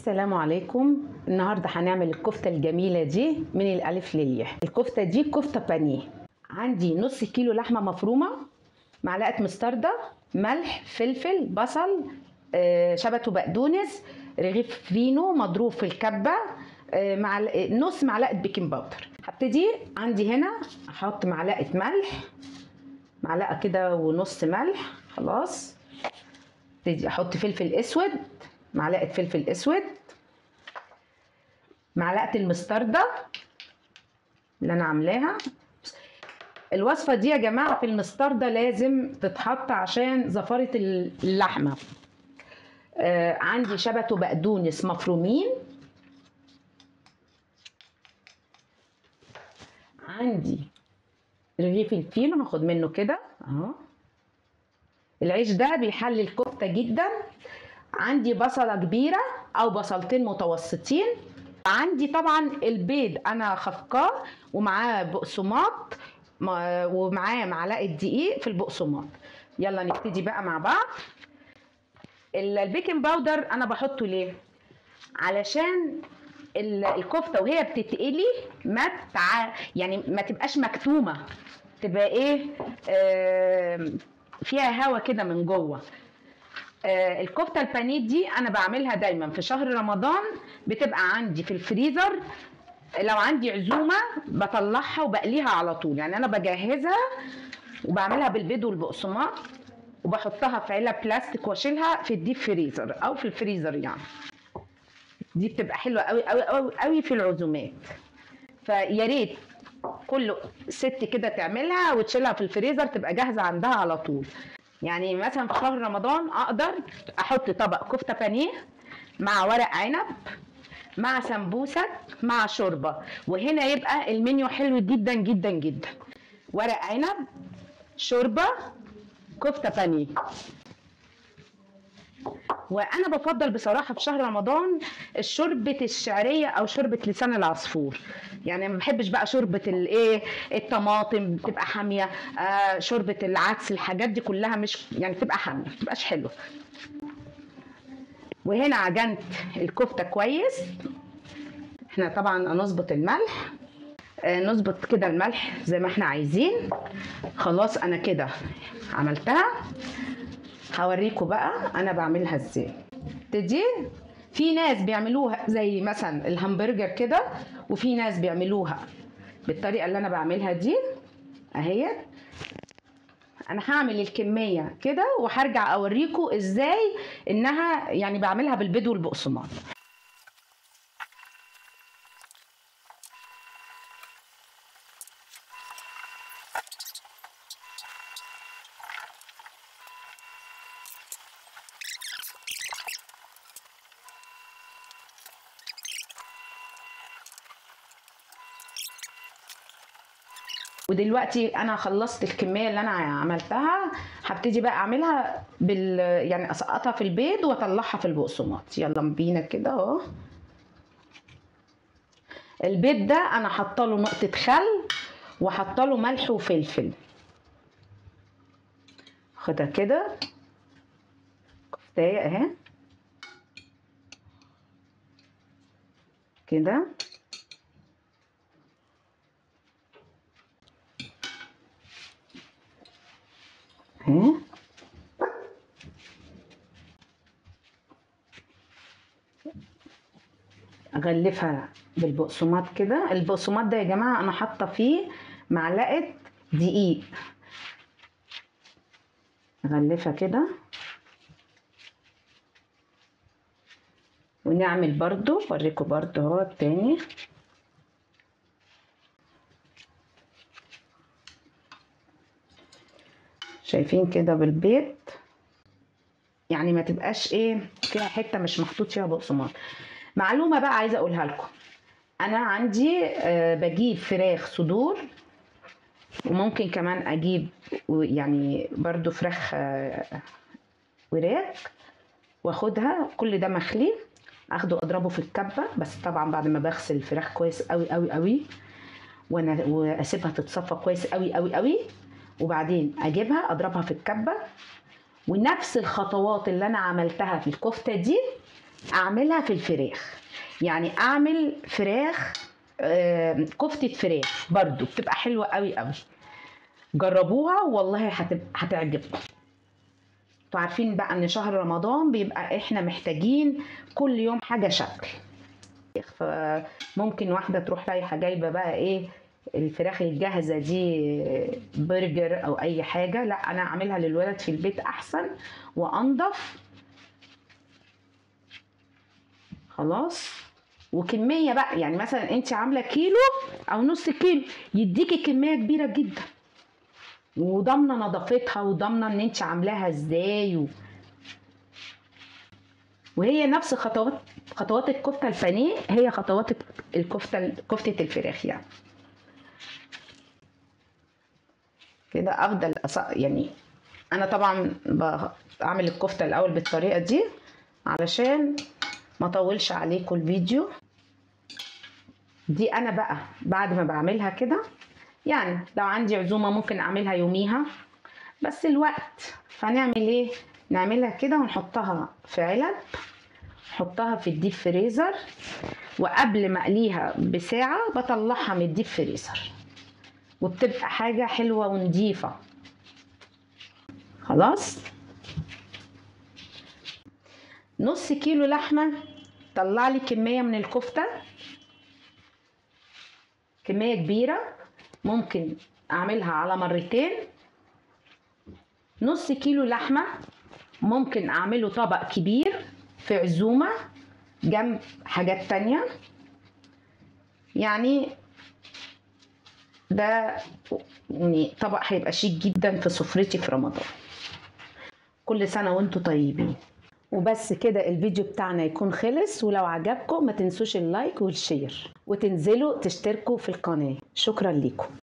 السلام عليكم. النهارده هنعمل الكفته الجميله دي من الالف للياء. الكفته دي كفته بانيه. عندي نص كيلو لحمه مفرومه، معلقه مستردة، ملح، فلفل، بصل، شبت وبقدونس، رغيف فينو مضروب في الكبه، نص معلقه بيكنج باودر. هبتدي عندي هنا احط معلقه ملح، معلقه كده ونص ملح. خلاص ابتدي احط فلفل اسود، معلقه فلفل اسود، معلقه المستردة اللي انا عاملاها. الوصفه دي يا جماعه في المستردة لازم تتحط عشان زفاره اللحمه. عندي شبت وبقدونس مفرومين، عندي رغيف الفينو هاخد منه كده اهو. العيش ده بيحلي الكفته جدا. عندي بصله كبيره او بصلتين متوسطين. عندي طبعا البيض انا خفقاه ومعاه بقسماط ومعاه معلقه دقيق في البقسماط. يلا نبتدي بقى مع بعض. البيكنج باودر انا بحطه ليه؟ علشان الكفته وهي بتتقلي يعني ما تبقاش مكتومه، تبقى ايه، فيها هوا كده من جوه. الكفته البانيه دي انا بعملها دايما في شهر رمضان، بتبقى عندي في الفريزر. لو عندي عزومه بطلعها وبقليها على طول، يعني انا بجهزها وبعملها بالبيض والبقسماط وبحطها في علب بلاستيك واشيلها في الديب فريزر او في الفريزر. يعني دي بتبقى حلوه قوي قوي قوي قوي في العزومات. فيا ريت كل ست كده تعملها وتشيلها في الفريزر تبقى جاهزه عندها على طول. يعني مثلا في شهر رمضان اقدر احط طبق كفته بانيه مع ورق عنب مع سمبوسك مع شوربه، وهنا يبقى المنيو حلو جدا جدا جدا. ورق عنب، شوربه، كفته بانيه. وانا بفضل بصراحه في شهر رمضان شوربه الشعريه او شوربه لسان العصفور. يعني ما بحبش بقى شوربه الايه الطماطم بتبقى حاميه، شوربه العدس، الحاجات دي كلها مش يعني بتبقى حاميه، ما بتبقاش حلوه. وهنا عجنت الكفته كويس. احنا طبعا هنظبط الملح، نظبط كده الملح زي ما احنا عايزين. خلاص انا كده عملتها. هوريكم بقى انا بعملها ازاي. تدي في ناس بيعملوها زي مثلا الهمبرجر كده، وفي ناس بيعملوها بالطريقه اللي انا بعملها دي اهي. انا هعمل الكميه كده وهرجع اوريكم ازاي انها يعني بعملها بالبيض والبقسماط. ودلوقتي انا خلصت الكميه اللي انا عملتها، هبتدي بقى اعملها يعني اسقطها في البيض واطلعها في البقسماط. يلا بينا كده اهو. البيض ده انا حاطه له نقطه خل وحاطه له ملح وفلفل. خدها كده كفتايه اهي كده. اهي اغلفها بالبقسماط كده. البقسماط ده يا جماعه انا حاطه فيه معلقه دقيق. اغلفها كده ونعمل برضو، اوريكم برضو اهو التاني. شايفين كده بالبيض، يعني ما تبقاش ايه فيها حته مش محطوط فيها بقسماط. معلومه بقى عايزه اقولها لكم. انا عندي بجيب فراخ صدور، وممكن كمان اجيب يعني برضو فراخ وراك، واخدها كل ده مخلي، اخده اضربه في الكبه، بس طبعا بعد ما بغسل الفراخ كويس قوي قوي قوي واسيبها تتصفى كويس قوي قوي قوي، وبعدين اجيبها اضربها في الكبه. ونفس الخطوات اللي انا عملتها في الكفته دي اعملها في الفراخ، يعني اعمل فراخ كفتة فراخ برضو بتبقى حلوة قوي قوي. جربوها والله هتعجبكم. انتوا عارفين بقى ان شهر رمضان بيبقى احنا محتاجين كل يوم حاجة شكل، فممكن واحدة تروح رايحة جايبة بقى ايه الفراخ الجاهزة دي، برجر او اي حاجة. لا، انا اعملها للولد في البيت احسن وانضف. خلاص. وكمية بقى، يعني مثلا انت عاملة كيلو او نص كيلو يديكي كمية كبيرة جدا، وضامنة نظافتها وضامنة ان انت عاملاها ازاي وهي نفس خطوات الكفتة البانيه، هي خطوات كفتة الفراخ يعني. كده افضل يعني انا طبعا بعمل الكفتة الاول بالطريقة دي علشان ما اطولش عليكم الفيديو. دي انا بقى بعد ما بعملها كده، يعني لو عندي عزومة ممكن اعملها يوميها، بس الوقت فنعمل ايه، نعملها كده ونحطها في علب، نحطها في الديب فريزر، وقبل ما اقليها بساعة بطلعها من الديب فريزر، وبتبقى حاجة حلوة ونضيفة. خلاص. نص كيلو لحمة طلع لي كمية من الكفتة، كمية كبيرة ممكن اعملها على مرتين. نص كيلو لحمة ممكن اعمله طبق كبير في عزومة جنب حاجات تانية، يعني ده يعني طبق هيبقى شيك جدا في سفرتي في رمضان. كل سنة وانتم طيبين. وبس كده الفيديو بتاعنا يكون خلص، ولو عجبكم ما تنسوش اللايك والشير، وتنزلوا تشتركوا في القناة. شكرا لكم.